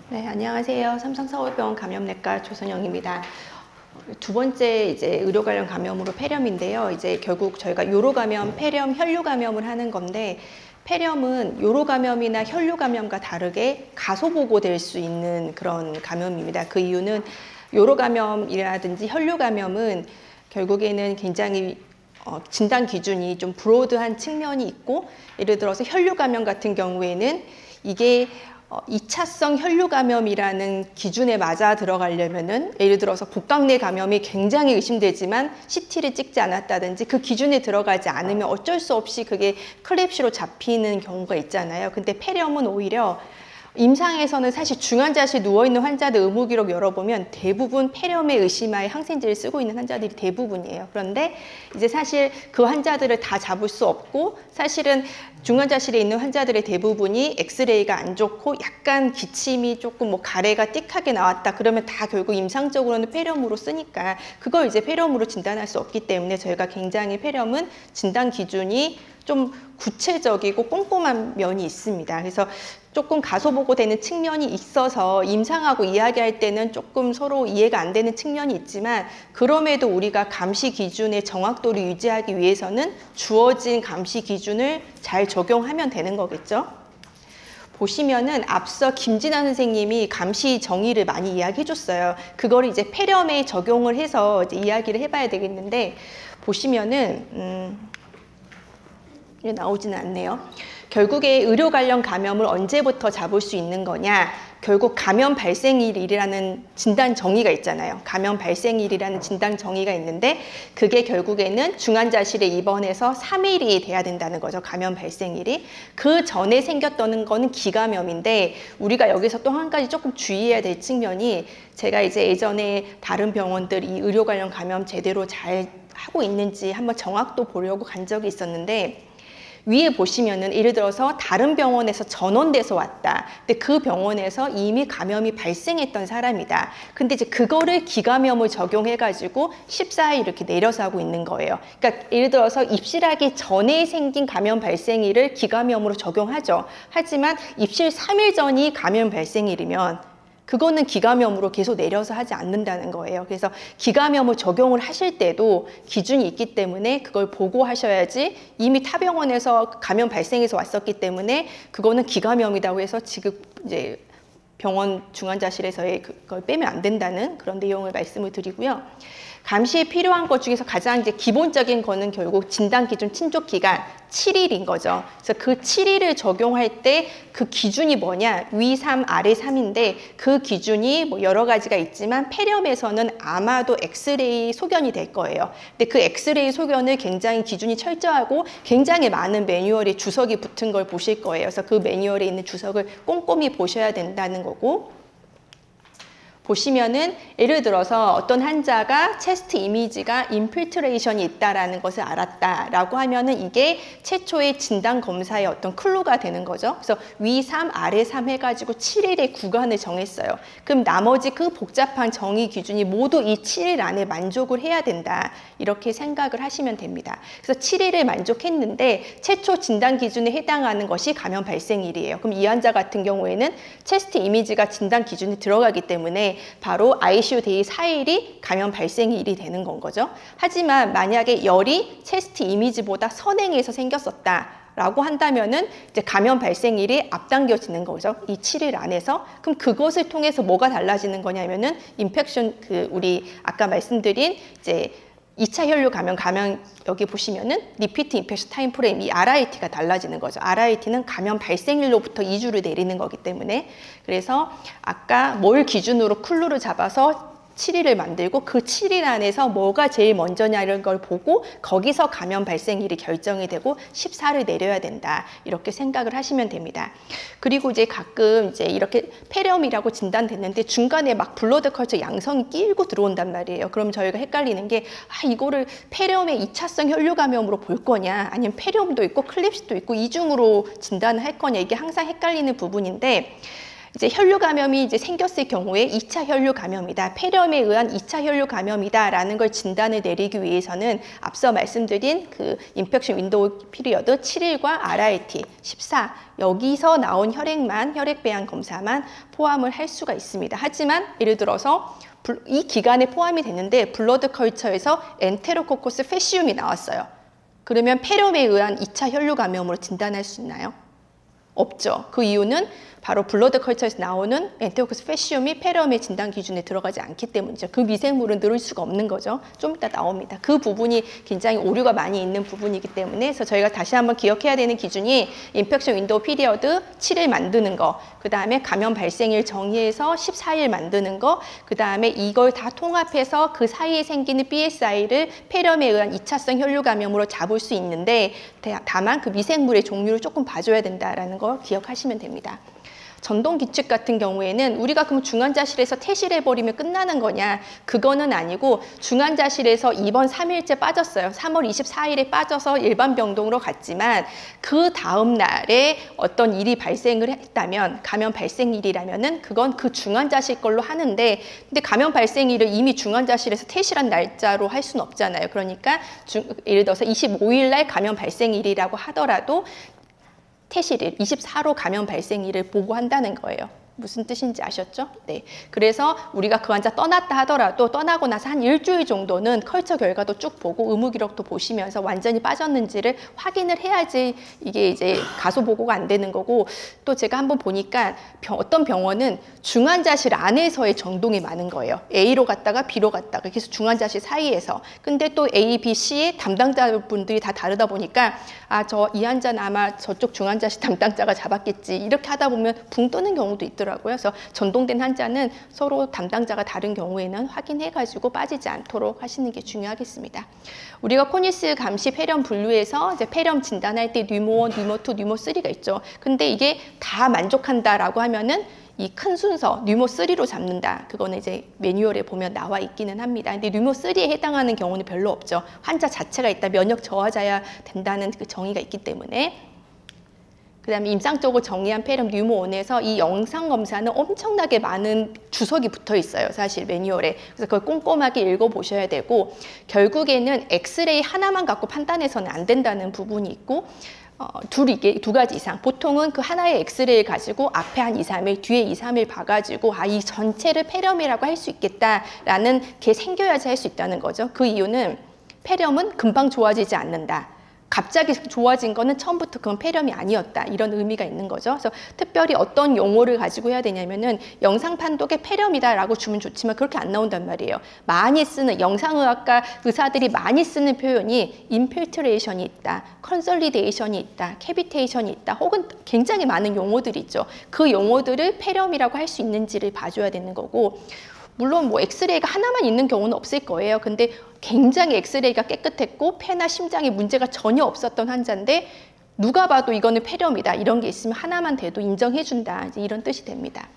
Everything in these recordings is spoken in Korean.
네, 안녕하세요. 삼성서울병원 감염내과 조선영입니다. 두 번째 이제 의료 관련 감염으로 폐렴인데요. 이제 결국 저희가 요로 감염, 폐렴, 혈류 감염을 하는 건데, 폐렴은 요로 감염이나 혈류 감염과 다르게 가소보고될 수 있는 그런 감염입니다. 그 이유는 요로 감염이라든지 혈류 감염은 결국에는 굉장히 진단 기준이 좀 브로드한 측면이 있고, 예를 들어서 혈류 감염 같은 경우에는 이게 2차성 혈류 감염이라는 기준에 맞아 들어가려면은, 예를 들어서 복강내 감염이 굉장히 의심되지만 CT를 찍지 않았다든지 그 기준에 들어가지 않으면 어쩔 수 없이 그게 클랩시로 잡히는 경우가 있잖아요. 근데 폐렴은 오히려 임상에서는 사실 중환자실 누워있는 환자들 의무기록 열어보면 대부분 폐렴에 의심하에 항생제를 쓰고 있는 환자들이 대부분이에요. 그런데 이제 사실 그 환자들을 다 잡을 수 없고, 사실은 중환자실에 있는 환자들의 대부분이 엑스레이가 안 좋고 약간 기침이 조금 뭐 가래가 띡하게 나왔다 그러면 다 결국 임상적으로는 폐렴으로 쓰니까 그걸 이제 폐렴으로 진단할 수 없기 때문에 저희가 굉장히 폐렴은 진단 기준이 좀 구체적이고 꼼꼼한 면이 있습니다. 그래서 조금 가소보고되는 측면이 있어서 임상하고 이야기할 때는 조금 서로 이해가 안 되는 측면이 있지만, 그럼에도 우리가 감시 기준의 정확도를 유지하기 위해서는 주어진 감시 기준을 잘 적용하면 되는 거겠죠. 보시면은 앞서 김진환 선생님이 감시 정의를 많이 이야기해 줬어요. 그거를 이제 폐렴에 적용을 해서 이제 이야기를 해봐야 되겠는데, 보시면은 나오지는 않네요. 결국에 의료 관련 감염을 언제부터 잡을 수 있는 거냐? 결국 감염 발생일이라는 진단 정의가 있잖아요. 감염 발생일이라는 진단 정의가 있는데, 그게 결국에는 중환자실에 입원해서 3일이 돼야 된다는 거죠. 감염 발생일이. 그 전에 생겼다는 거는 기감염인데, 우리가 여기서 또 한 가지 조금 주의해야 될 측면이, 제가 이제 예전에 다른 병원들 이 의료 관련 감염 제대로 잘 하고 있는지 한번 정확도 보려고 간 적이 있었는데, 위에 보시면은 예를 들어서 다른 병원에서 전원돼서 왔다. 근데 그 병원에서 이미 감염이 발생했던 사람이다. 근데 이제 그거를 기감염을 적용해가지고 14일 이렇게 내려서 하고 있는 거예요. 그러니까 예를 들어서 입실하기 전에 생긴 감염 발생일을 기감염으로 적용하죠. 하지만 입실 3일 전이 감염 발생일이면 그거는 기감염으로 계속 내려서 하지 않는다는 거예요. 그래서 기감염을 적용을 하실 때도 기준이 있기 때문에 그걸 보고 하셔야지, 이미 타 병원에서 감염 발생해서 왔었기 때문에 그거는 기감염이라고 해서 지금 이제 병원 중환자실에서의 그걸 빼면 안 된다는 그런 내용을 말씀을 드리고요. 감시에 필요한 것 중에서 가장 이제 기본적인 거는 결국 진단 기준 친족 기간 7일인 거죠. 그래서 그 7일을 적용할 때 그 기준이 뭐냐? 위 3, 아래 3인데 그 기준이 뭐 여러 가지가 있지만 폐렴에서는 아마도 엑스레이 소견이 될 거예요. 근데 그 엑스레이 소견을 굉장히 기준이 철저하고 굉장히 많은 매뉴얼에 주석이 붙은 걸 보실 거예요. 그래서 그 매뉴얼에 있는 주석을 꼼꼼히 보셔야 된다는 거고, 보시면은 예를 들어서 어떤 환자가 체스트 이미지가 인필트레이션이 있다라는 것을 알았다라고 하면은 이게 최초의 진단 검사의 어떤 클루가 되는 거죠. 그래서 위 3, 아래 3 해가지고 7일의 구간을 정했어요. 그럼 나머지 그 복잡한 정의 기준이 모두 이 7일 안에 만족을 해야 된다. 이렇게 생각을 하시면 됩니다. 그래서 7일을 만족했는데 최초 진단 기준에 해당하는 것이 감염 발생일이에요. 그럼 이 환자 같은 경우에는 체스트 이미지가 진단 기준에 들어가기 때문에 바로 ICU 데이 4일이 감염 발생일이 되는 건 거죠. 하지만 만약에 열이 체스트 이미지보다 선행해서 생겼었다 라고 한다면은 이제 감염 발생일이 앞당겨지는 거죠. 이 7일 안에서. 그럼 그것을 통해서 뭐가 달라지는 거냐면은 인펙션, 우리 아까 말씀드린 이제 2차 혈류 감염 여기 보시면은 리피트 인펙션 타임 프레임, 이 RIT가 달라지는 거죠. RIT는 감염 발생일로부터 2주를 내리는 거기 때문에. 그래서 아까 뭘 기준으로 클루를 잡아서 7일을 만들고 그 7일 안에서 뭐가 제일 먼저냐 이런 걸 보고 거기서 감염 발생일이 결정이 되고 14를 내려야 된다. 이렇게 생각을 하시면 됩니다. 그리고 이제 가끔 이제 이렇게 폐렴이라고 진단됐는데 중간에 막 블러드 컬처 양성이 끼고 들어온단 말이에요. 그럼 저희가 헷갈리는 게, 이거를 폐렴의 2차성 혈류 감염으로 볼 거냐, 아니면 폐렴도 있고 클립시도 있고 이중으로 진단을 할 거냐, 이게 항상 헷갈리는 부분인데, 이제 혈류 감염이 이제 생겼을 경우에 2차 혈류 감염이다, 폐렴에 의한 2차 혈류 감염이다라는 걸 진단을 내리기 위해서는 앞서 말씀드린 그 인펙션 윈도우 피리어드 7일과 RIT 14 여기서 나온 혈액만, 혈액배양 검사만 포함을 할 수가 있습니다. 하지만 예를 들어서 이 기간에 포함이 되는데 블러드 컬처에서 엔테로코커스 페시움이 나왔어요. 그러면 폐렴에 의한 2차 혈류 감염으로 진단할 수 있나요? 없죠. 그 이유는 바로 블러드 컬처에서 나오는 엔테로코커스 페시움이 폐렴의 진단 기준에 들어가지 않기 때문이죠. 그 미생물은 늘을 수가 없는 거죠. 좀 이따 나옵니다. 그 부분이 굉장히 오류가 많이 있는 부분이기 때문에 그래서 저희가 다시 한번 기억해야 되는 기준이 인펙션 윈도우 피리어드 7일 만드는 거, 그 다음에 감염 발생일 정의해서 14일 만드는 거, 그 다음에 이걸 다 통합해서 그 사이에 생기는 BSI를 폐렴에 의한 2차성 혈류 감염으로 잡을 수 있는데 다만 그 미생물의 종류를 조금 봐줘야 된다라는 거 기억하시면 됩니다. 전동 기축 같은 경우에는 우리가 그럼 중환자실에서 퇴실해버리면 끝나는 거냐? 그거는 아니고 중환자실에서 입원 3일째 빠졌어요. 3월 24일에 빠져서 일반 병동으로 갔지만 그 다음 날에 어떤 일이 발생을 했다면 감염 발생일이라면은 그건 그 중환자실 걸로 하는데 근데 감염 발생일을 이미 중환자실에서 퇴실한 날짜로 할 수는 없잖아요. 그러니까 예를 들어서 25일 날 감염 발생일이라고 하더라도 퇴실일, 24로 감염 발생일을 보고한다는 거예요. 무슨 뜻인지 아셨죠? 네. 그래서 우리가 그 환자 떠났다 하더라도 떠나고 나서 한 일주일 정도는 컬처 결과도 쭉 보고 의무 기록도 보시면서 완전히 빠졌는지를 확인을 해야지 이게 이제 가소 보고가 안 되는 거고 또 제가 한번 보니까 어떤 병원은 중환자실 안에서의 정동이 많은 거예요. A로 갔다가 B로 갔다가 그래서 중환자실 사이에서 근데 또 A, B, C의 담당자분들이 다 다르다 보니까 이 환자는 아마 저쪽 중환자실 담당자가 잡았겠지 이렇게 하다 보면 붕 뜨는 경우도 있더라고요. 그래서 전동된 환자는 서로 담당자가 다른 경우에는 확인해가지고 빠지지 않도록 하시는 게 중요하겠습니다. 우리가 코니스 감시 폐렴 분류에서 이제 폐렴 진단할 때 뉴모 1, 뉴모 2, 뉴모 3가 있죠. 근데 이게 다 만족한다라고 하면은 이 큰 순서 뉴모 3로 잡는다. 그거는 이제 매뉴얼에 보면 나와 있기는 합니다. 근데 뉴모 3에 해당하는 경우는 별로 없죠. 환자 자체가 있다 면역 저하자야 된다는 그 정의가 있기 때문에. 그 다음에 임상적으로 정의한 폐렴 뉴모 1에서 이 영상 검사는 엄청나게 많은 주석이 붙어 있어요. 사실 매뉴얼에. 그래서 그걸 꼼꼼하게 읽어보셔야 되고 결국에는 엑스레이 하나만 갖고 판단해서는 안 된다는 부분이 있고 두 가지 이상. 보통은 그 하나의 엑스레이를 가지고 앞에 한 2, 3일, 뒤에 2, 3일 봐가지고 이 전체를 폐렴이라고 할 수 있겠다라는 게 생겨야지 할 수 있다는 거죠. 그 이유는 폐렴은 금방 좋아지지 않는다. 갑자기 좋아진 거는 처음부터 그건 폐렴이 아니었다. 이런 의미가 있는 거죠. 그래서 특별히 어떤 용어를 가지고 해야 되냐면은 영상 판독에 폐렴이다라고 주면 좋지만 그렇게 안 나온단 말이에요. 많이 쓰는 영상의학과 의사들이 많이 쓰는 표현이 인필트레이션이 있다, 컨솔리데이션이 있다, 캐비테이션이 있다, 혹은 굉장히 많은 용어들이 있죠. 그 용어들을 폐렴이라고 할 수 있는지를 봐줘야 되는 거고 물론 뭐 엑스레이가 하나만 있는 경우는 없을 거예요. 근데 굉장히 엑스레이가 깨끗했고 폐나 심장에 문제가 전혀 없었던 환자인데 누가 봐도 이거는 폐렴이다. 이런 게 있으면 하나만 돼도 인정해준다. 이런 뜻이 됩니다.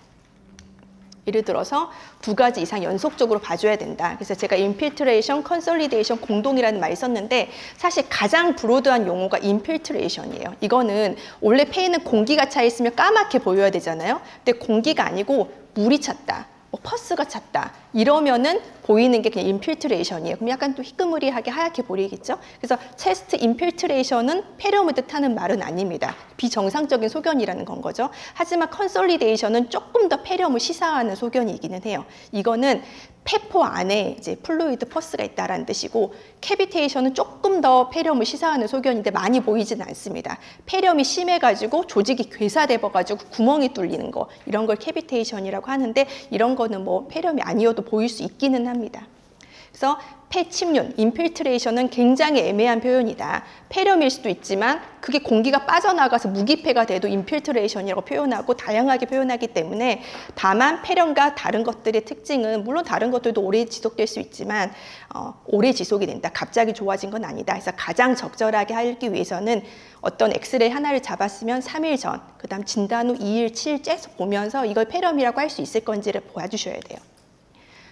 예를 들어서 2가지 이상 연속적으로 봐줘야 된다. 그래서 제가 인필트레이션, 컨솔리데이션 공동이라는 말이 썼는데 사실 가장 브로드한 용어가 인필트레이션이에요. 이거는 원래 폐에는 공기가 차 있으면 까맣게 보여야 되잖아요. 근데 공기가 아니고 물이 찼다. 퍼스가 찼다. 이러면은 보이는 게 그냥 인필트레이션이에요. 그럼 약간 또 희끄무리하게 하얗게 보이겠죠? 그래서 체스트 인필트레이션은 폐렴을 뜻하는 말은 아닙니다. 비정상적인 소견이라는 건 거죠. 하지만 컨솔리데이션은 조금 더 폐렴을 시사하는 소견이기는 해요. 이거는 폐포 안에 이제 플루이드 퍼스가 있다라는 뜻이고 캐비테이션은 조금 더 폐렴을 시사하는 소견인데 많이 보이지는 않습니다. 폐렴이 심해가지고 조직이 괴사돼버가지고 구멍이 뚫리는 거 이런 걸 캐비테이션이라고 하는데 이런 거는 뭐 폐렴이 아니어도 보일 수 있기는 합니다. 그래서 폐침륜, 인필트레이션은 굉장히 애매한 표현이다. 폐렴일 수도 있지만 그게 공기가 빠져나가서 무기폐가 돼도 인필트레이션이라고 표현하고 다양하게 표현하기 때문에 다만 폐렴과 다른 것들의 특징은 물론 다른 것들도 오래 지속될 수 있지만 오래 지속이 된다. 갑자기 좋아진 건 아니다. 그래서 가장 적절하게 하기 위해서는 어떤 엑스레이 하나를 잡았으면 3일 전, 그 다음 진단 후 2일, 7일 째서 보면서 이걸 폐렴이라고 할 수 있을 건지를 봐주셔야 돼요.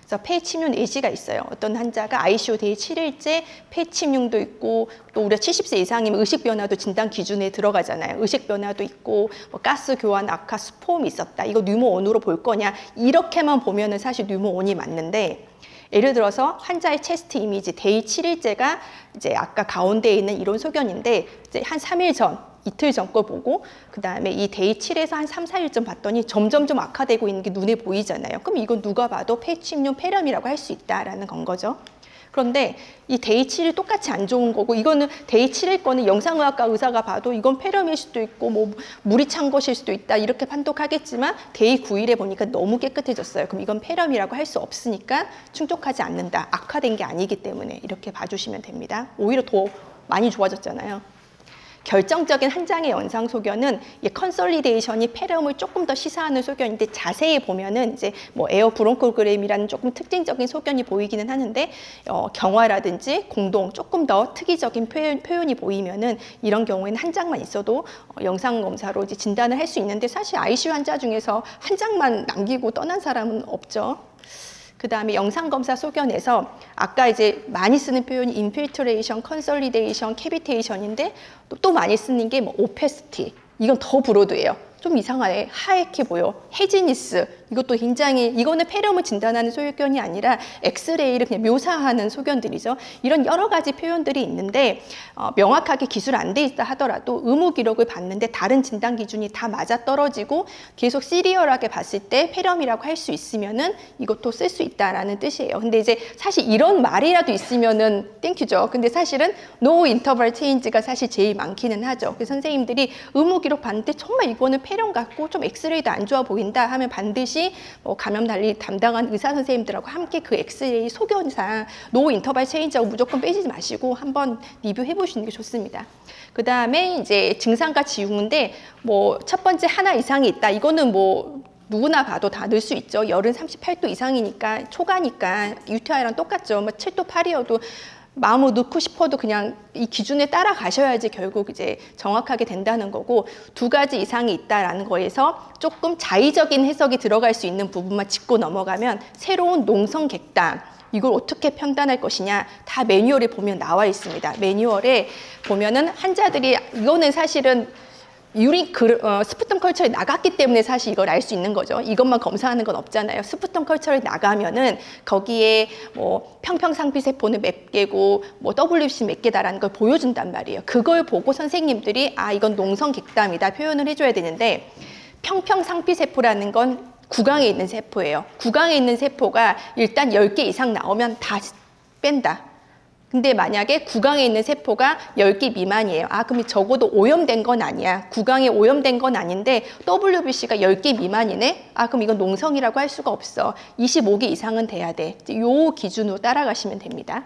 그래서 폐침류 내시가 있어요. 어떤 환자가 ICU 데이 7일째 폐침류도 있고 또 우리가 70세 이상이면 의식 변화도 진단 기준에 들어가잖아요. 의식 변화도 있고 뭐 가스 교환, 악화, 수포음이 있었다. 이거 뉴모1으로 볼 거냐? 이렇게만 보면은 사실 뉴모1이 맞는데 예를 들어서 환자의 체스트 이미지 데이 7일째가 이제 아까 가운데에 있는 이론 소견인데 이제 한 3일 전 이틀 전 거 보고 그다음에 이 데이 7에서 한 3, 4일쯤 봤더니 점점 좀 악화되고 있는 게 눈에 보이잖아요. 그럼 이건 누가 봐도 폐침류 폐렴이라고 할 수 있다라는 건 거죠. 그런데 이 데이 7이 똑같이 안 좋은 거고 이거는 데이 7일 거는 영상의학과 의사가 봐도 이건 폐렴일 수도 있고 뭐 물이 찬 것일 수도 있다 이렇게 판독하겠지만 데이 9일에 보니까 너무 깨끗해졌어요. 그럼 이건 폐렴이라고 할 수 없으니까 충족하지 않는다. 악화된 게 아니기 때문에 이렇게 봐주시면 됩니다. 오히려 더 많이 좋아졌잖아요. 결정적인 한 장의 영상 소견은 컨솔리데이션이 폐렴을 조금 더 시사하는 소견인데 자세히 보면은 이제 뭐 에어 브론코그램이라는 조금 특징적인 소견이 보이기는 하는데 경화라든지 공동 조금 더 특이적인 표현이 보이면은 이런 경우에는 한 장만 있어도 영상 검사로 이제 진단을 할 수 있는데 사실 ICU 환자 중에서 한 장만 남기고 떠난 사람은 없죠. 그 다음에 영상검사 소견에서 아까 이제 많이 쓰는 표현이 인필트레이션, 컨솔리데이션, 캐비테이션인데 또 많이 쓰는 게 뭐 오페스티. 이건 더 브로드예요. 좀 이상하네. 하얗게 보여. 헤지니스. 이것도 굉장히 이거는 폐렴을 진단하는 소견이 아니라 엑스레이를 그냥 묘사하는 소견들이죠. 이런 여러 가지 표현들이 있는데 명확하게 기술 안 돼 있다 하더라도 의무 기록을 봤는데 다른 진단 기준이 다 맞아 떨어지고 계속 시리얼하게 봤을 때 폐렴이라고 할 수 있으면은 이것도 쓸 수 있다라는 뜻이에요. 근데 이제 사실 이런 말이라도 있으면은 땡큐죠. 근데 사실은 no interval change가 사실 제일 많기는 하죠. 그래서 선생님들이 의무 기록 봤는데 정말 이거는 폐렴 같고 좀 엑스레이도 안 좋아 보인다 하면 반드시 감염 관리 담당한 의사 선생님들하고 함께 그 엑스레이 소견상 노 인터벌 체인지하고 무조건 빼지 마시고 한번 리뷰해 보시는 게 좋습니다. 그 다음에 이제 증상과 지용인데 뭐 첫 번째 하나 이상이 있다. 이거는 뭐 누구나 봐도 다 늘 수 있죠. 열은 38도 이상이니까 초가니까 UTI랑 똑같죠. 뭐 7도 8이어도 마음을 넣고 싶어도 그냥 이 기준에 따라가셔야지 결국 이제 정확하게 된다는 거고 두 가지 이상이 있다라는 거에서 조금 자의적인 해석이 들어갈 수 있는 부분만 짚고 넘어가면 새로운 농성 객담 이걸 어떻게 판단할 것이냐 다 매뉴얼에 보면 나와 있습니다. 매뉴얼에 보면은 환자들이 이거는 사실은 스푸텀 컬처에 나갔기 때문에 사실 이걸 알 수 있는 거죠. 이것만 검사하는 건 없잖아요. 스푸텀 컬처에 나가면은 거기에 뭐 평평상피세포는 몇 개고 뭐 WBC 몇 개다라는 걸 보여준단 말이에요. 그걸 보고 선생님들이 아 이건 농성객담이다 표현을 해줘야 되는데 평평상피세포라는 건 구강에 있는 세포예요. 구강에 있는 세포가 일단 10개 이상 나오면 다 뺀다. 근데 만약에 구강에 있는 세포가 10개 미만이에요. 아, 그럼 적어도 오염된 건 아니야. 구강에 오염된 건 아닌데 WBC가 10개 미만이네? 아, 그럼 이건 농성이라고 할 수가 없어. 25개 이상은 돼야 돼. 요 기준으로 따라가시면 됩니다.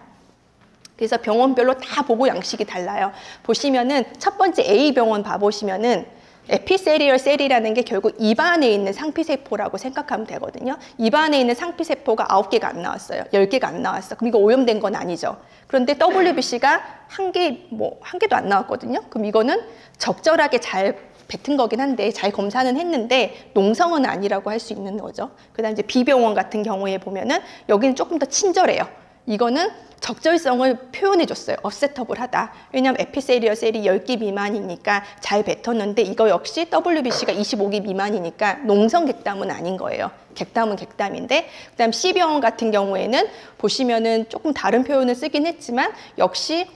그래서 병원별로 다 보고 양식이 달라요. 보시면은 첫 번째 A병원 봐보시면은 에피세리얼 셀이라는 게 결국 입안에 있는 상피세포라고 생각하면 되거든요. 입안에 있는 상피세포가 9개가 안 나왔어요. 10개가 안 나왔어. 그럼 이거 오염된 건 아니죠. 그런데 WBC가 한 개도 안 나왔거든요. 그럼 이거는 적절하게 잘 뱉은 거긴 한데 잘 검사는 했는데 농성은 아니라고 할 수 있는 거죠. 그다음 이제 B병원 같은 경우에 보면은 여기는 조금 더 친절해요. 이거는 적절성을 표현해줬어요. 어셋터블하다. 왜냐하면 에피세리얼 셀이 10개 미만이니까 잘 뱉었는데 이거 역시 WBC가 25개 미만이니까 농성 객담은 아닌 거예요. 객담은 객담인데 그다음 C병원 같은 경우에는 보시면은 조금 다른 표현을 쓰긴 했지만 역시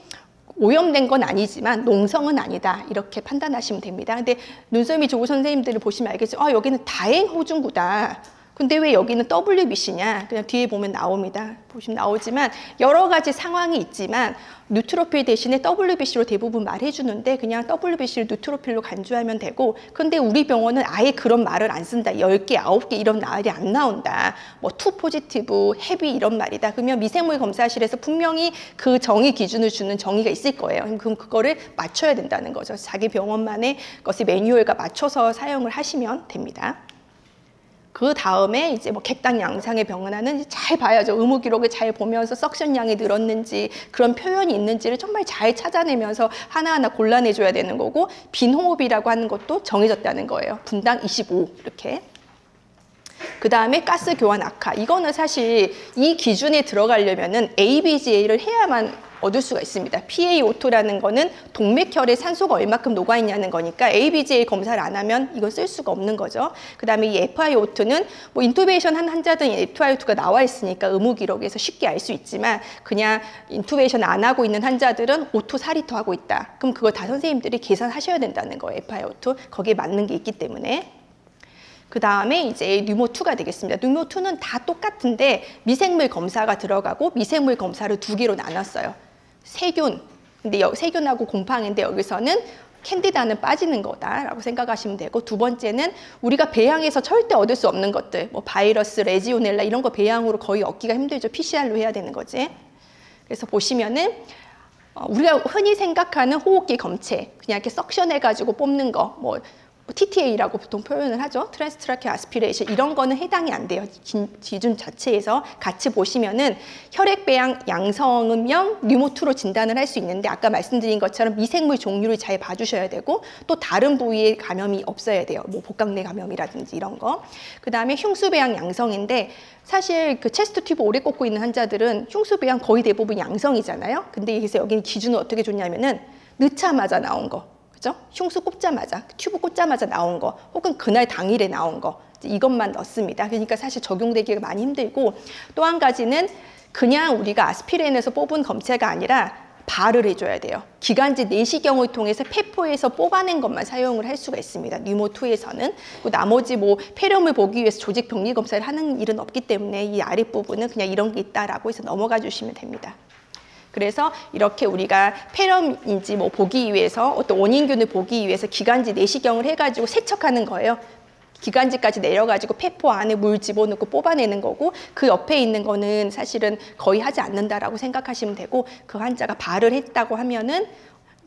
오염된 건 아니지만 농성은 아니다. 이렇게 판단하시면 됩니다. 근데 눈썰미 좋은 선생님들을 보시면 알겠죠. 아, 여기는 다행호중구다. 근데 왜 여기는 WBC냐? 그냥 뒤에 보면 나옵니다. 보시면 나오지만 여러 가지 상황이 있지만 뉴트로필 대신에 WBC로 대부분 말해주는데 그냥 WBC를 뉴트로필로 간주하면 되고 근데 우리 병원은 아예 그런 말을 안 쓴다. 10개, 9개 이런 말이 안 나온다. 뭐 투 포지티브, 헤비 이런 말이다. 그러면 미생물 검사실에서 분명히 그 정의 기준을 주는 정의가 있을 거예요. 그럼 그거를 맞춰야 된다는 거죠. 자기 병원만의 것을 매뉴얼과 맞춰서 사용을 하시면 됩니다. 그 다음에 이제 뭐 객당 양상의 병원하는 잘 봐야죠. 의무 기록을 잘 보면서 석션량이 늘었는지 그런 표현이 있는지를 정말 잘 찾아내면서 하나하나 골라내줘야 되는 거고 빈호흡이라고 하는 것도 정해졌다는 거예요. 분당 25 이렇게. 그 다음에 가스 교환 악화. 이거는 사실 이 기준에 들어가려면은 ABGA를 해야만 얻을 수가 있습니다. PaO2라는 거는 동맥혈에 산소가 얼마큼 녹아있냐는 거니까 ABGA 검사를 안 하면 이건 쓸 수가 없는 거죠. 그 다음에 이 FiO2는 뭐 인투베이션 한 환자든 FiO2가 나와 있으니까 의무 기록에서 쉽게 알 수 있지만 그냥 인투베이션 안 하고 있는 환자들은 O2 4리터 하고 있다. 그럼 그거 다 선생님들이 계산하셔야 된다는 거예요. FiO2. 거기에 맞는 게 있기 때문에. 그 다음에 이제 뉴모2가 되겠습니다. 뉴모2는 다 똑같은데 미생물 검사가 들어가고 미생물 검사를 두 개로 나눴어요. 세균, 근데 세균하고 곰팡인데 여기서는 캔디다는 빠지는 거다라고 생각하시면 되고, 두 번째는 우리가 배양에서 절대 얻을 수 없는 것들, 뭐 바이러스, 레지오넬라 이런 거 배양으로 거의 얻기가 힘들죠. PCR로 해야 되는 거지. 그래서 보시면은 우리가 흔히 생각하는 호흡기 검체, 그냥 이렇게 석션해가지고 뽑는 거, 뭐 TTA라고 보통 표현을 하죠. 트랜스트라케 아스피레이션 이런 거는 해당이 안 돼요. 기준 자체에서 같이 보시면은 혈액 배양 양성은명 뉴모2로 진단을 할 수 있는데 아까 말씀드린 것처럼 미생물 종류를 잘 봐주셔야 되고 또 다른 부위에 감염이 없어야 돼요. 뭐 복강내 감염이라든지 이런 거. 그 다음에 흉수 배양 양성인데 사실 그 체스트 튜브 오래 꽂고 있는 환자들은 흉수 배양 거의 대부분 양성이잖아요. 근데 여기서 여기는 기준을 어떻게 줬냐면은 넣자마자 나온 거. 그죠? 흉수 꽂자마자, 튜브 꽂자마자 나온 거, 혹은 그날 당일에 나온 거, 이것만 넣습니다. 그러니까 사실 적용되기가 많이 힘들고, 또 한 가지는 그냥 우리가 아스피린에서 뽑은 검체가 아니라 발을 해줘야 돼요. 기관지 내시경을 통해서 폐포에서 뽑아낸 것만 사용을 할 수가 있습니다. 뉴모2에서는. 나머지 뭐 폐렴을 보기 위해서 조직 병리 검사를 하는 일은 없기 때문에 이 아랫부분은 그냥 이런 게 있다라고 해서 넘어가 주시면 됩니다. 그래서 이렇게 우리가 폐렴인지 뭐 보기 위해서 어떤 원인균을 보기 위해서 기관지 내시경을 해가지고 세척하는 거예요. 기관지까지 내려가지고 폐포 안에 물 집어넣고 뽑아내는 거고, 그 옆에 있는 거는 사실은 거의 하지 않는다라고 생각하시면 되고, 그 환자가 발을 했다고 하면은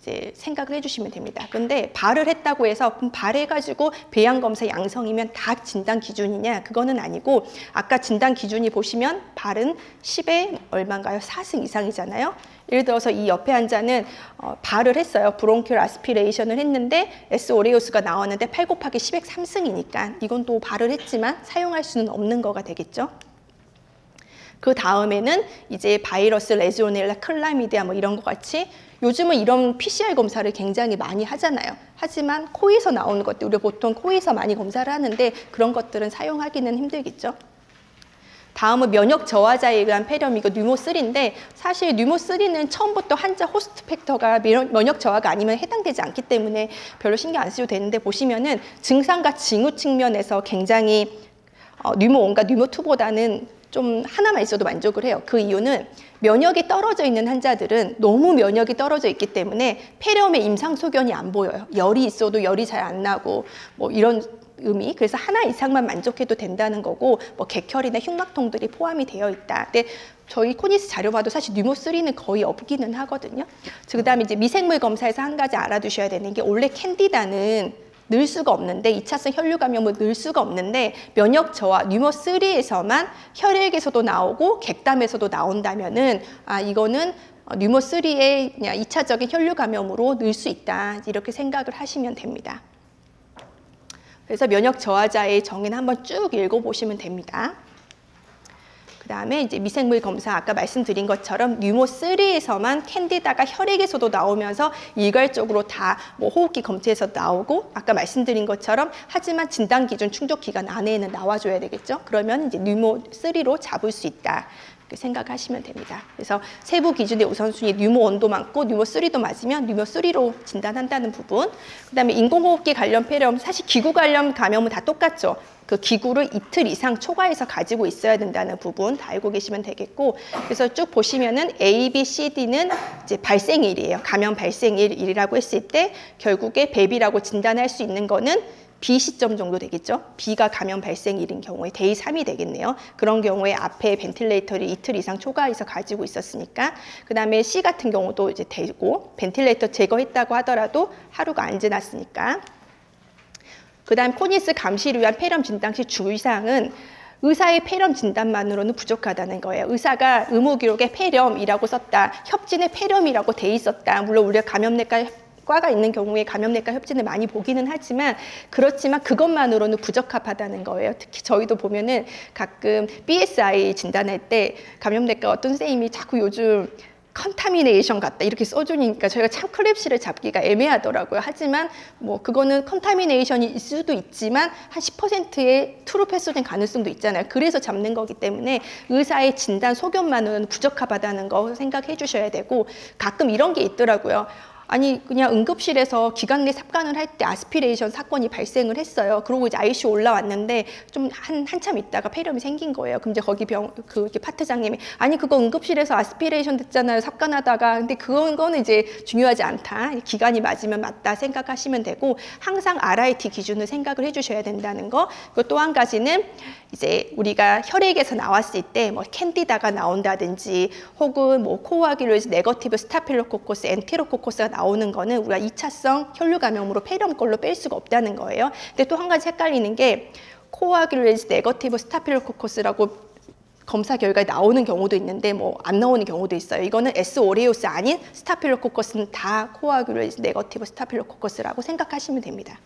이제 생각을 해주시면 됩니다. 근데 발을 했다고 해서 그럼 발해가지고 배양검사 양성이면 다 진단 기준이냐? 그거는 아니고, 아까 진단 기준이 보시면 발은 10에 얼마인가요? 4승 이상이잖아요. 예를 들어서 이 옆에 환자는 발을 했어요. 브론키얼 아스피레이션을 했는데 S 오레우스가 나왔는데 8 곱하기 10의 3승이니까 이건 또 발을 했지만 사용할 수는 없는 거가 되겠죠. 그 다음에는 이제 바이러스, 레지오넬라, 클라미디아 뭐 이런 것 같이 요즘은 이런 PCR 검사를 굉장히 많이 하잖아요. 하지만 코에서 나오는 것들, 우리가 보통 코에서 많이 검사를 하는데 그런 것들은 사용하기는 힘들겠죠. 다음은 면역 저하자에 의한 폐렴이고 뉴모3인데, 사실 뉴모3는 처음부터 환자 호스트 팩터가 면역 저하가 아니면 해당되지 않기 때문에 별로 신경 안 쓰셔도 되는데, 보시면은 증상과 징후 측면에서 굉장히 뉴모1과 뉴모2보다는 좀 하나만 있어도 만족을 해요. 그 이유는 면역이 떨어져 있는 환자들은 너무 면역이 떨어져 있기 때문에 폐렴의 임상 소견이 안 보여요. 열이 있어도 열이 잘 안 나고 뭐 이런 의미. 그래서 하나 이상만 만족해도 된다는 거고, 뭐 객혈이나 흉막통들이 포함이 되어 있다. 근데 저희 코니스 자료 봐도 사실 뉴모3는 거의 없기는 하거든요. 그 다음에 이제 미생물 검사에서 한 가지 알아두셔야 되는 게, 원래 캔디다는 늘 수가 없는데, 2차성 혈류 감염을 늘 수가 없는데, 면역 저하 뉴모3에서만 혈액에서도 나오고 객담에서도 나온다면은 이거는 뉴모3의 그냥 2차적인 혈류 감염으로 늘 수 있다, 이렇게 생각을 하시면 됩니다. 그래서 면역 저하자의 정의는 한번 쭉 읽어보시면 됩니다. 그 다음에 이제 미생물 검사, 아까 말씀드린 것처럼 뉴모3에서만 캔디다가 혈액에서도 나오면서 일괄적으로 다 뭐 호흡기 검체에서 나오고, 아까 말씀드린 것처럼 하지만 진단 기준 충족 기간 안에는 나와줘야 되겠죠. 그러면 이제 뉴모3로 잡을 수 있다, 이렇게 생각하시면 됩니다. 그래서 세부 기준의 우선순위 뉴모1도 맞고 뉴모3도 맞으면 뉴모3로 진단한다는 부분. 그 다음에 인공호흡기 관련 폐렴, 사실 기구 관련 감염은 다 똑같죠. 그 기구를 이틀 이상 초과해서 가지고 있어야 된다는 부분 다 알고 계시면 되겠고, 그래서 쭉 보시면은 A, B, C, D는 이제 발생일이에요. 감염 발생일이라고 했을 때 결국에 배비라고 진단할 수 있는 거는 B 시점 정도 되겠죠. B가 감염 발생일인 경우에 데이 3이 되겠네요. 그런 경우에 앞에 벤틸레이터를 이틀 이상 초과해서 가지고 있었으니까. 그 다음에 C 같은 경우도 이제 되고, 벤틸레이터 제거했다고 하더라도 하루가 안 지났으니까. 그 다음 코니스 감시를 위한 폐렴 진단 시 주의사항은 의사의 폐렴 진단만으로는 부족하다는 거예요. 의사가 의무 기록에 폐렴이라고 썼다, 협진에 폐렴이라고 돼 있었다. 물론 우리가 감염내과 과가 있는 경우에 감염내과 협진을 많이 보기는 하지만 그렇지만 그것만으로는 부적합하다는 거예요. 특히 저희도 보면은 가끔 BSI 진단할 때 감염내과 어떤 선생님이 자꾸 요즘 컨타미네이션 같다 이렇게 써주니까 저희가 참 클랩시를 잡기가 애매하더라고요. 하지만 뭐 그거는 컨타미네이션일 수도 있지만 한 10%의 트루 패소된 가능성도 있잖아요. 그래서 잡는 거기 때문에 의사의 진단 소견만으로는 부적합하다는 거 생각해 주셔야 되고, 가끔 이런 게 있더라고요. 아니 그냥 응급실에서 기관 내 삽관을 할 때 아스피레이션 사건이 발생을 했어요. 그러고 이제 ICU 올라왔는데 좀 한참 있다가 폐렴이 생긴 거예요. 그럼 이제 거기 그 파트장님이 아니 그거 응급실에서 아스피레이션 됐잖아요. 삽관하다가. 근데 그거는 이제 중요하지 않다. 기간이 맞으면 맞다 생각하시면 되고, 항상 RIT 기준을 생각을 해주셔야 된다는 거. 그리고 또 한 가지는 이제 우리가 혈액에서 나왔을 때 뭐 캔디다가 나온다든지 혹은 뭐 코아귤로즈 네거티브 스타필로코커스 엔테로코커스가 나오는 거는 우리가 2차성 혈류 감염으로 폐렴 걸로 뺄 수가 없다는 거예요. 근데 또 한 가지 헷갈리는 게 코아귤로즈 네거티브 스타필로코커스라고 검사 결과에 나오는 경우도 있는데 뭐 안 나오는 경우도 있어요. 이거는 S 오레오스 아닌 스타필로코커스는 다 코아귤로즈 네거티브 스타필로코커스라고 생각하시면 됩니다.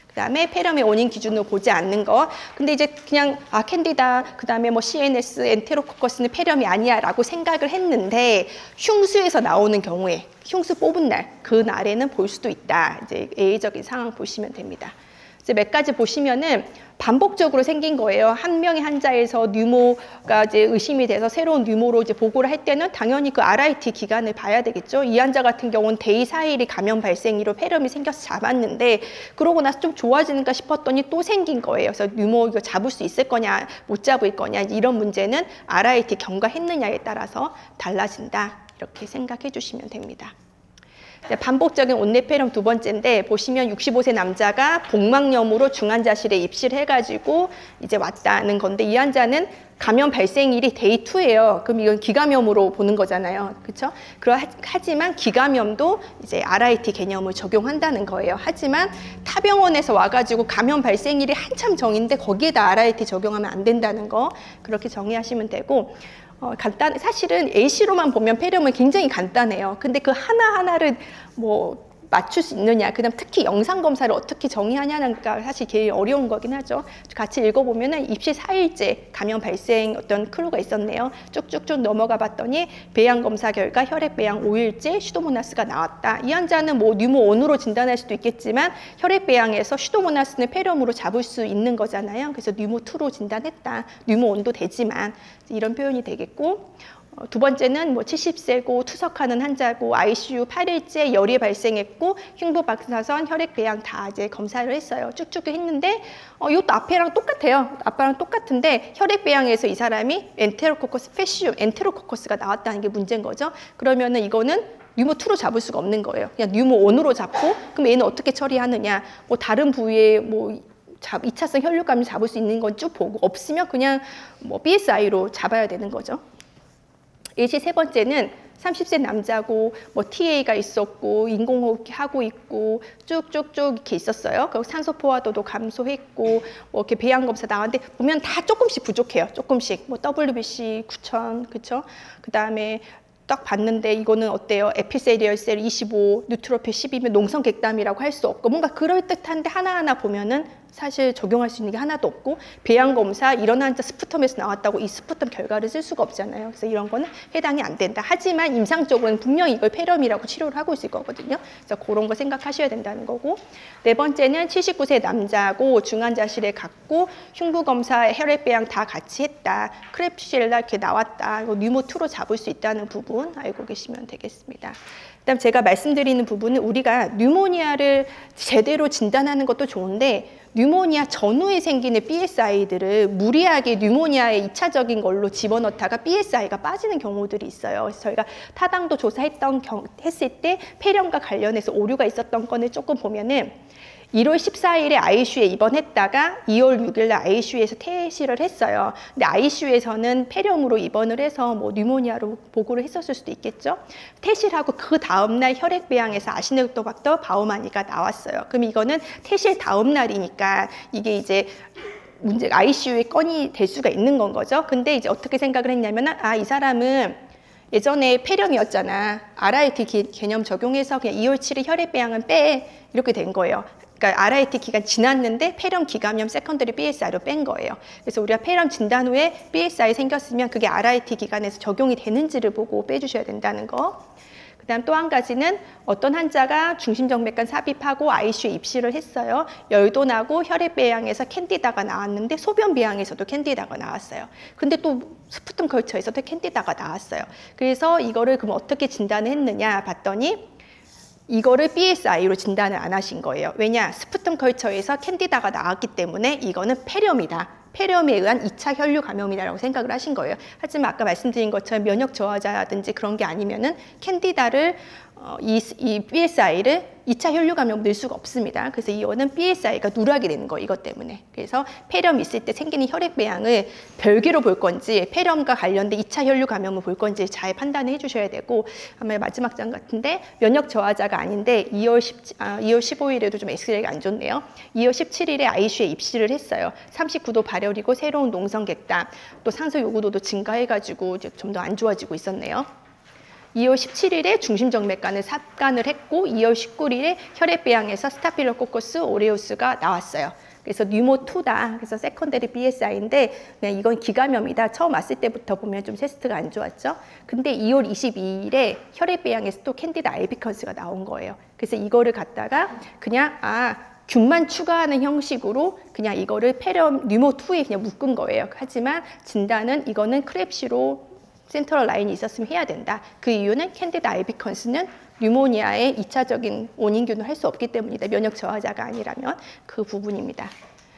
그다음에 폐렴의 원인 기준으로 보지 않는 거. 근데 이제 그냥 캔디다, 그다음에 뭐 CNS, 엔테로코커스는 폐렴이 아니야라고 생각을 했는데 흉수에서 나오는 경우에 흉수 뽑은 날, 그 날에는 볼 수도 있다. 이제 예외적인 상황 보시면 됩니다. 이제 몇 가지 보시면은 반복적으로 생긴 거예요. 한 명의 환자에서 뉴모가 이제 의심이 돼서 새로운 뉴모로 이제 보고를 할 때는 당연히 그 RIT 기간을 봐야 되겠죠. 이 환자 같은 경우는 데이 4일이 감염 발생일로 폐렴이 생겨서 잡았는데 그러고 나서 좀 좋아지는가 싶었더니 또 생긴 거예요. 그래서 뉴모 이거 잡을 수 있을 거냐 못 잡을 거냐 이런 문제는 RIT 경과했느냐에 따라서 달라진다. 이렇게 생각해 주시면 됩니다. 반복적인 온뇌폐렴 두 번째인데 보시면 65세 남자가 복막염으로 중환자실에 입실을 해가지고 이제 왔다는 건데 이 환자는 감염 발생일이 데이 2예요. 그럼 이건 기감염으로 보는 거잖아요. 그렇죠? 하지만 기감염도 이제 RIT 개념을 적용한다는 거예요. 하지만 타 병원에서 와가지고 감염 발생일이 한참 정인데 거기에다 RIT 적용하면 안 된다는 거 그렇게 정의하시면 되고, 사실은 A씨로만 보면 폐렴은 굉장히 간단해요. 근데 그 하나하나를 뭐 맞출 수 있느냐, 그다음 특히 영상 검사를 어떻게 정의하냐가 사실 제일 어려운 거긴 하죠. 같이 읽어보면은 입시 4일째 감염 발생 어떤 클루가 있었네요. 쭉쭉쭉 넘어가 봤더니 배양 검사 결과 혈액 배양 5일째 슈도모나스가 나왔다. 이 환자는 뭐 뉴모 1으로 진단할 수도 있겠지만 혈액 배양에서 슈도모나스는 폐렴으로 잡을 수 있는 거잖아요. 그래서 뉴모 2로 진단했다. 뉴모 1도 되지만 이런 표현이 되겠고. 두 번째는 뭐 70세고 투석하는 환자고 ICU 8일째 열이 발생했고 흉부 박사선 혈액 배양 다 이제 검사를 했어요. 쭉쭉 했는데 이것도 앞에랑 똑같아요. 앞에랑 똑같은데 혈액 배양에서 이 사람이 엔테로코커스 페시움 엔테로코커스가 나왔다는 게 문제인 거죠. 그러면은 이거는 뉴모 2로 잡을 수가 없는 거예요. 그냥 뉴모 1으로 잡고 그럼 얘는 어떻게 처리하느냐? 뭐 다른 부위에 뭐 2차성 혈류감을 잡을 수 있는 건 쭉 보고 없으면 그냥 뭐 BSI로 잡아야 되는 거죠. 예시 세 번째는 30세 남자고 뭐 TA가 있었고 인공호흡 하고 있고 쭉쭉쭉 이렇게 있었어요. 그리고 산소 포화도도 감소했고 뭐 이렇게 배양 검사 나왔는데 보면 다 조금씩 부족해요. 조금씩 뭐 WBC 9,000 그렇죠? 그다음에 딱 봤는데 이거는 어때요? 에피세리얼 셀 25, 뉴트로필 10이면 농성 객담이라고 할 수 없고 뭔가 그럴듯한데 하나하나 보면은 사실 적용할 수 있는 게 하나도 없고 배양 검사 이런 환자 스푸텀에서 나왔다고 이 스푸텀 결과를 쓸 수가 없잖아요. 그래서 이런 거는 해당이 안 된다. 하지만 임상적으로는 분명히 이걸 폐렴이라고 치료를 하고 있을 거거든요. 그래서 그런 거 생각하셔야 된다는 거고. 네 번째는 79세 남자고 중환자실에 갔고 흉부 검사, 혈액 배양 다 같이 했다. 크랩실라 이렇게 나왔다. 이거 뉴모 2로 잡을 수 있다는 부분 알고 계시면 되겠습니다. 그다음 제가 말씀드리는 부분은 우리가 뉴모니아를 제대로 진단하는 것도 좋은데 뉴모니아 전후에 생기는 BSI들을 무리하게 뉴모니아의 2차적인 걸로 집어넣다가 BSI가 빠지는 경우들이 있어요. 그래서 저희가 타당도 했을 때 폐렴과 관련해서 오류가 있었던 건을 조금 보면은 1월 14일에 ICU에 입원했다가 2월 6일 날 ICU에서 퇴실을 했어요. 근데 ICU에서는 폐렴으로 입원을 해서 뭐 뉴모니아로 보고를 했었을 수도 있겠죠. 퇴실하고 그 다음날 혈액 배양에서 아시노토박터 바우마니가 나왔어요. 그럼 이거는 퇴실 다음 날이니까 이게 이제 문제가 ICU에 건이 될 수가 있는 건 거죠. 근데 이제 어떻게 생각을 했냐면 이 사람은 예전에 폐렴이었잖아. RIT 개념 적용해서 그냥 2월 7일 혈액배양은 빼. 이렇게 된 거예요. 그러니까 RIT 기간 지났는데 폐렴 기감염 세컨더리 BSI로 뺀 거예요. 그래서 우리가 폐렴 진단 후에 BSI 생겼으면 그게 RIT 기간에서 적용이 되는지를 보고 빼주셔야 된다는 거. 그다음 또 한 가지는 어떤 환자가 중심정맥관 삽입하고 ICU에 입실을 했어요. 열도 나고 혈액배양에서 캔디다가 나왔는데 소변배양에서도 캔디다가 나왔어요. 근데 또 스푸tum 컬처에서도 캔디다가 나왔어요. 그래서 이거를 그럼 어떻게 진단을 했느냐 봤더니 이거를 BSI로 진단을 안 하신 거예요. 왜냐? 스푸tum 컬처에서 캔디다가 나왔기 때문에 이거는 폐렴이다. 폐렴에 의한 2차 혈류 감염이라고 생각을 하신 거예요. 하지만 아까 말씀드린 것처럼 면역 저하자든지 그런 게 아니면은 캔디다를 이 BSI를 2차 혈류 감염 넣을 수가 없습니다. 그래서 이거는 BSI가 누락이 되는 거예요. 이것 때문에. 그래서 폐렴 있을 때 생기는 혈액배양을 별개로 볼 건지 폐렴과 관련된 2차 혈류 감염을 볼 건지 잘 판단해 주셔야 되고 아마 마지막 장 같은데 면역 저하자가 아닌데 2월 15일에도 좀 엑스레이가 안 좋네요. 2월 17일에 ICU에 입실을 했어요. 39도 발열이고 새로운 농성객담 또 산소 요구도도 증가해가지고 좀 더 안 좋아지고 있었네요. 2월 17일에 중심정맥관을 삽관을 했고 2월 19일에 혈액배양에서 스타필로코커스 오레우스가 나왔어요. 그래서 뉴모2다. 그래서 세컨더리 BSI인데 그냥 이건 기감염이다. 처음 왔을 때부터 보면 좀 테스트가 안 좋았죠. 근데 2월 22일에 혈액배양에서 또 캔디다 알비컨스가 나온 거예요. 그래서 이거를 갖다가 그냥 균만 추가하는 형식으로 그냥 이거를 폐렴 뉴모2에 그냥 묶은 거예요. 하지만 진단은 이거는 크랩시로 센트럴 라인이 있었으면 해야 된다. 그 이유는 캔디다 알비컨스는 뉴모니아의 2차적인 원인균을 할 수 없기 때문이다. 면역 저하자가 아니라면 그 부분입니다.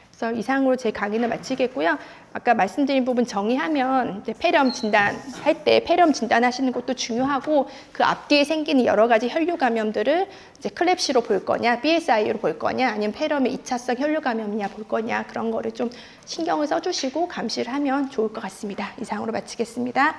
그래서 이상으로 제 강의는 마치겠고요. 아까 말씀드린 부분 정의하면 이제 폐렴 진단할 때 폐렴 진단하시는 것도 중요하고 그 앞뒤에 생기는 여러 가지 혈류 감염들을 이제 클랩시로 볼 거냐, BSI로 볼 거냐, 아니면 폐렴의 2차성 혈류 감염이냐 볼 거냐 그런 거를 좀 신경을 써주시고 감시를 하면 좋을 것 같습니다. 이상으로 마치겠습니다.